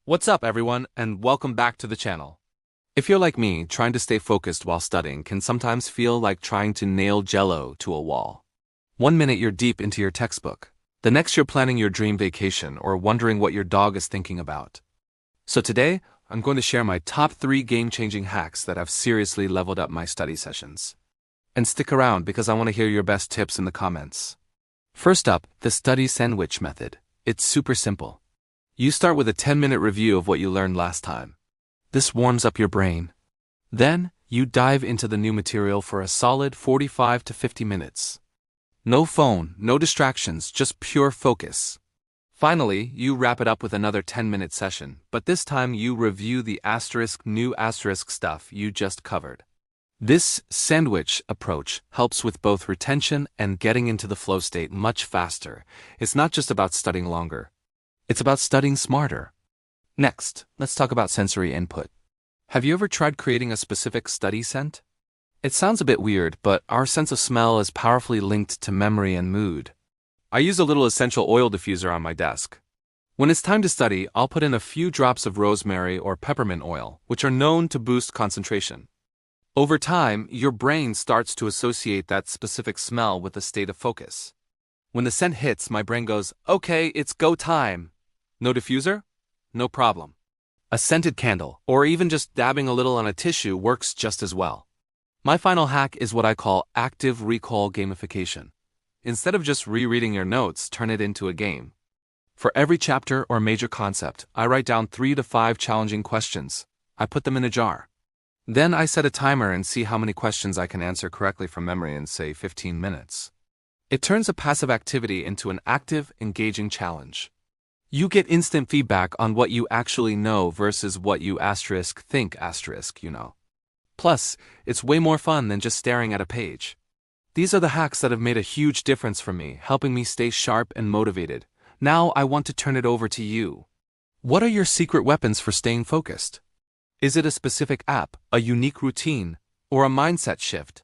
What's up, everyone, and welcome back to the channel. If you're like me, trying to stay focused while studying can sometimes feel like trying to nail Jell-O to a wall. One minute you're deep into your textbook, the next you're planning your dream vacation or wondering what your dog is thinking about. So today, I'm going to share my top 3 game-changing hacks that have seriously leveled up my study sessions. And stick around because I want to hear your best tips in the comments. First up, the study sandwich method. It's super simple. You start with a 10-minute review of what you learned last time. This warms up your brain. Then, you dive into the new material for a solid 45 to 50 minutes. No phone, no distractions, just pure focus. Finally, you wrap it up with another 10-minute session, but this time you review the new stuff you just covered. This sandwich approach helps with both retention and getting into the flow state much faster. It's not just about studying longer. It's about studying smarter. Next, let's talk about sensory input. Have you ever tried creating a specific study scent? It sounds a bit weird, but our sense of smell is powerfully linked to memory and mood. I use a little essential oil diffuser on my desk. When it's time to study, I'll put in a few drops of rosemary or peppermint oil, which are known to boost concentration. Over time, your brain starts to associate that specific smell with a state of focus. When the scent hits, my brain goes, "Okay, it's go time." No diffuser? No problem. A scented candle, or even just dabbing a little on a tissue, works just as well. My final hack is what I call active recall gamification. Instead of just rereading your notes, turn it into a game. For every chapter or major concept, I write down 3 to 5 challenging questions. I put them in a jar. Then I set a timer and see how many questions I can answer correctly from memory in, say, 15 minutes. It turns a passive activity into an active, engaging challenge. You get instant feedback on what you actually know versus what you think you know. Plus, it's way more fun than just staring at a page. These are the hacks that have made a huge difference for me, helping me stay sharp and motivated. Now I want to turn it over to you. What are your secret weapons for staying focused? Is it a specific app, a unique routine, or a mindset shift?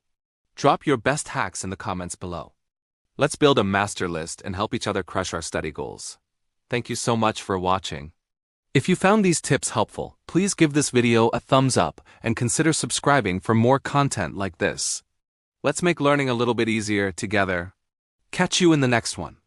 Drop your best hacks in the comments below. Let's build a master list and help each other crush our study goals. Thank you so much for watching. If you found these tips helpful, please give this video a thumbs up and consider subscribing for more content like this. Let's make learning a little bit easier together. Catch you in the next one.